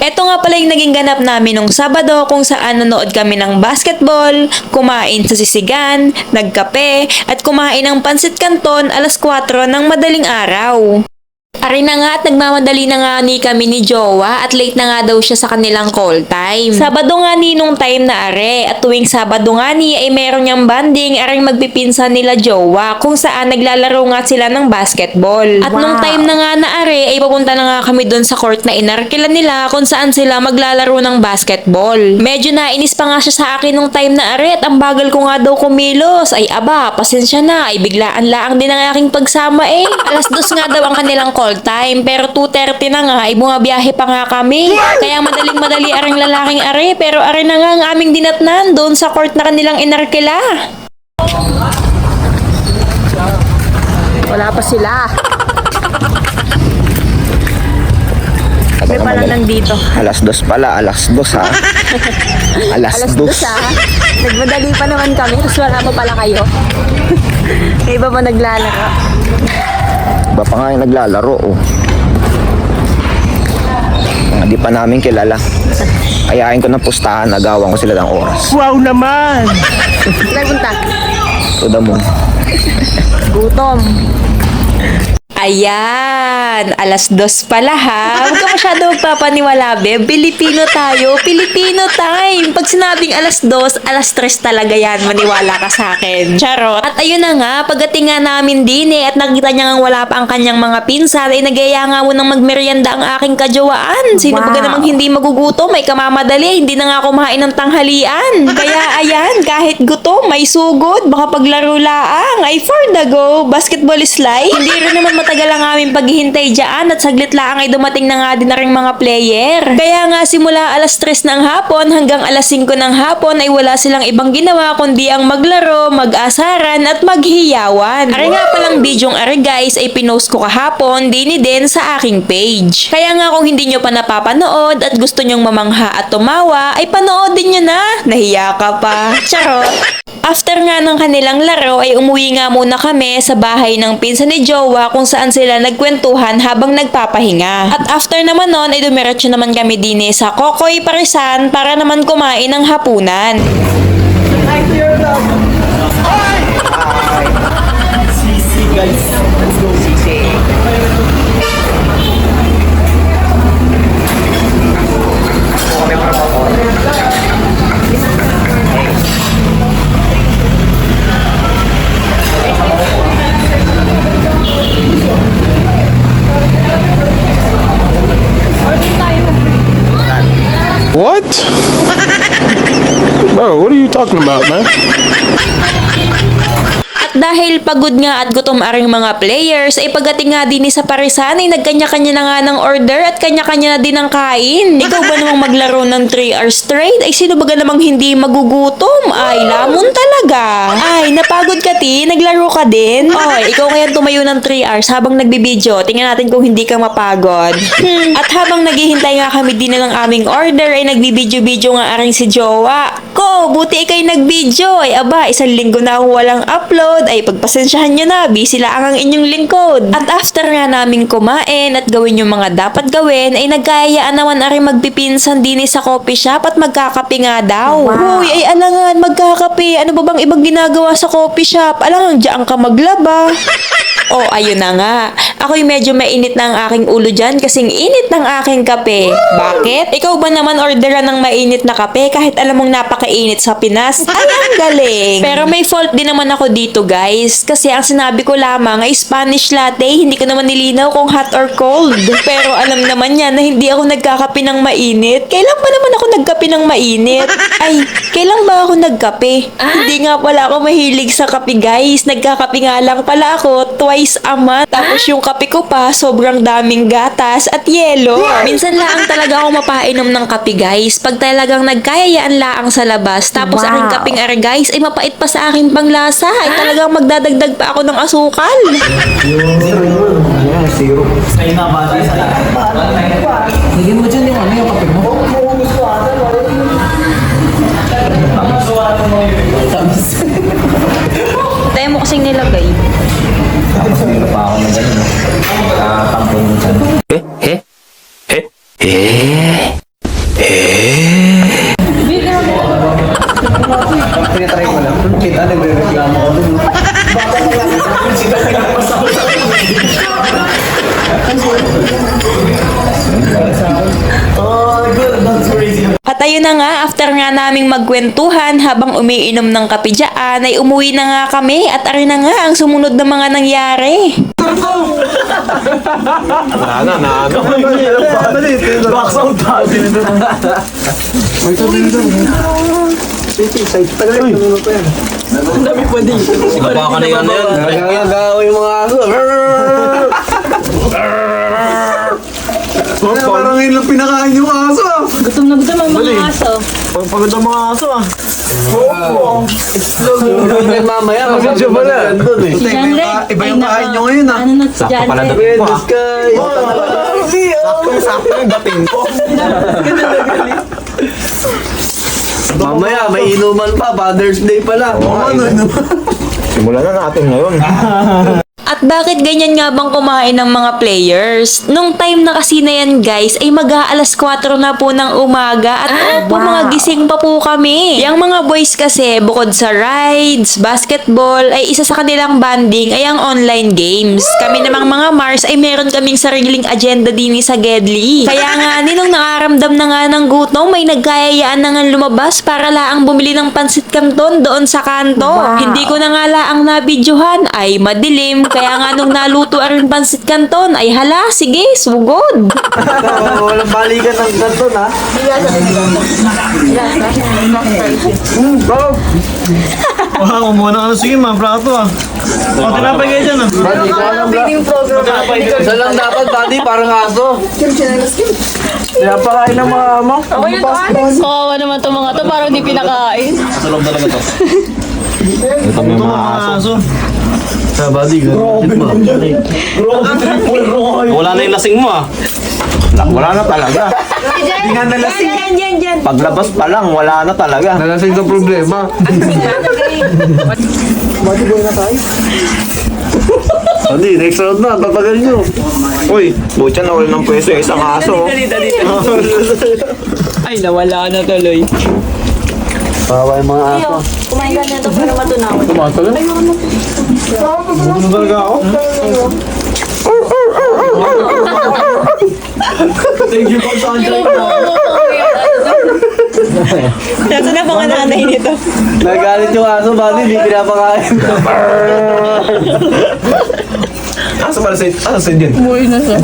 Eto nga pala yung naging ganap namin nung Sabado kung saan nanood kami ng basketball, kumain sa sisigan, nagkape, at kumain ng pansit canton alas 4 ng madaling araw. Ari na nga at nagmamadali na nga ni kami ni Jowa at late na nga daw siya sa kanilang call time. Sabado nga ni nung time na are at tuwing Sabado nga ni ay meron niyang banding aring magpipinsan nila Jowa kung saan naglalaro nga sila ng basketball. At nung time na nga na are ay papunta na nga kami doon sa court na inarkilan nila kung saan sila maglalaro ng basketball. Medyo nainis pa nga siya sa akin nung time na are at ang bagal ko nga daw kumilos. Ay aba, pasensya na, ay biglaan laang din ang aking pagsama eh. Alas 2 nga daw ang kanilang call time pero 2:30 na nga ay bumabiyahe pa nga kami. Kaya madaling-madali aring lalaking are pero are na nga ang aming dinatnan doon sa court na kanilang inarkila. Wala pa sila. Kami pa lang nandito. Alas 2 pala, alas 2 ha. Alas 2 ha. Nagmadali pa naman kami tapos wala pa pala kayo. Kayo ba ba naglalaro? Iba pa nga yung naglalaro oh. Mga di pa namin kilala. Ayain ko ng pustahan, nagawan ko sila ng oras. Wow naman! Saan punta? To the moon. Gutom. Ayan, alas 2 pala ha. Huwag ka masyado magpapaniwala, be. Pilipino tayo, Filipino time. Pag sinabing alas 2, alas 3 talaga yan. Maniwala ka sa akin. Charot. At ayun na nga, pagdating nga namin din at nakita niya nga wala pa ang kanyang mga pinsan, ay nagaya nga munang magmerienda ang aking kajawaan. Sino ba namang hindi magugutom, may kamamadali, hindi na nga kumain ng tanghalian. Kaya ayan, kahit gutom, may sugod, baka paglaro laang, ay for the go, basketball is life. Hindi rin naman matagal ang aming paghihintay dyan at saglit lang ay dumating na nga din na rin mga player. Kaya nga simula alas 3 ng hapon hanggang alas 5 ng hapon ay wala silang ibang ginawa kundi ang maglaro, mag-asaran at maghiyawan. Ari nga palang bidyong ari guys ay pinost ko kahapon din sa aking page. Kaya nga kung hindi nyo pa napapanood at gusto nyong mamangha at tumawa ay panoodin nyo na. Nahiya ka pa. Charot. After nga ng kanilang laro ay umuwi nga muna kami sa bahay ng pinsan ni Jowa kung saan sila nagkwentuhan habang nagpapahinga. At after naman nun ay dumiretso naman kami din sa Kokoy Parisan para naman kumain ng hapunan. Sisi guys, let's go Sisi. What? Bro, what are you talking about, man? At dahil pagod nga at gutom aring mga players, ay pagdating nga din sa Parisan ay nagkanya-kanya na nga ng order at kanya-kanya na din ng kain. Ikaw ba namang maglaro ng 3 hours straight? Ay sino ba namang hindi magugutom? Ay lamon talaga. Ay napagod ka ti? Naglaro ka din? Oy, ikaw kaya tumayo ng 3 hours habang nagbibideo. Tingnan natin kung hindi ka mapagod. At habang naghihintay nga kami din ng aming order ay nagbibideo-video nga aring si Jowa. Ko, buti ikay nag-video. Ay aba, 1 linggo na akong walang upload. Ay pagpasensyahan nyo na, busy lang ang inyong lingkod. At after nga namin kumain at gawin yung mga dapat gawin, ay nagkayaan naman ari magpipinsan din sa coffee shop at magkakape nga daw. Wow. Huy, ay alangan, magkakape. Ano ba bang ibang ginagawa sa coffee shop? Alangan, diyan ka maglaba. Oh, ayun na nga. Ako'y medyo mainit na ang aking ulo dyan kasing init ng aking kape. Bakit? Ikaw ba naman orderan ng mainit na kape kahit alam mong napakainit sa Pinas? Ay, ang galing! Pero may fault din naman ako dito guys. Kasi ang sinabi ko lamang ay Spanish latte. Hindi ko naman nilinaw kung hot or cold. Pero alam naman niya na hindi ako nagkakape ng mainit. Kailan ba naman ako nagkape ng mainit? Ay, kailan ba ako nagkape? Hindi nga pala ako mahilig sa kape guys. Nagkakape nga lang pala ako twice a month. Tapos yung kape ko pa, sobrang daming gatas at yelo. Minsan lang talaga ako mapainom ng kape guys. Pag talagang nagkayayaan laang sa labas. Tapos aking kaping are guys ay mapait pa sa aking panglasa. Ay talagang magdadagdag pa ako ng asukal. Zero. Sa'yo na ba? Higyan mo dyan yung ano yung kape mo. Tayo mo kasing nilagay. Tapos meron pa ako ng gano'n. Tampon mo dyan. Ayun na nga, after nga naming magkwentuhan habang umiinom ng kape dyan, ay umuwi na nga kami at ari na nga ang sumunod na mga nangyari. Box out pa. Ang dami pa din. Baka na yan. Nagagawa yung mga aso. Parang ngayon lang pinakain yung aso. Gutom na gutom ang mga aso. Pagod ang mga aso ah. Mamaya, masasya pala. Iba yung kain nyo ngayon ah. Ano na si John Ray? Sakto yung dating ko. Mamaya, may inuman pa. Father's Day pala. Simulan na natin ngayon. At bakit ganyan nga bang kumain ng mga players? Nung time na kasi na yan guys, ay mag-aalas 4 na po ng umaga at opo mga gising pa po kami. Yang mga boys kasi bukod sa rides, basketball, ay isa sa kanilang banding ay ang online games. Kami namang mga Mars ay meron kaming sariling agenda din sa Gedli. Kaya nga nung nakaramdam na nga ng gutom, may nagkayayaan na nga lumabas para laang bumili ng pansit canton doon sa kanto. Hindi ko na nga laang nabidyohan ay madilim. Kaya nga nung naluto ang pansit canton, ay hala, sige, sugod. Walang balikan ng ganton ha. Wow, muna ka na. Sige, ma-prato ah. O, tinapay kayo dyan ah. Isa lang dapat, buddy, parang aso. Pinapakain ng mga amo. Kawawa naman itong mga to, parang di pinakain. Salong talaga to. Ito may mga aso. Sa buddy, ganun. Wala na yung lasing mo ah. Wala na talaga. Hindi nga nalasing. Paglabas pa lang, wala na talaga. Nalasing sa problema. Hindi, next round na, tatagal nyo. Uy, butya na ulit ng pwesto yung isang aso. Ay, nawala na tuloy. Bawa yung mga aso. Kumain ka na ito para matunawan. Tumatagal? Buto na talaga ako. Thank you for sunshine. Nasa na mga nanay nito? Nagalit yung aso, buddy, hindi pinapakain. Asa pala sa dyan? Buhay na siya.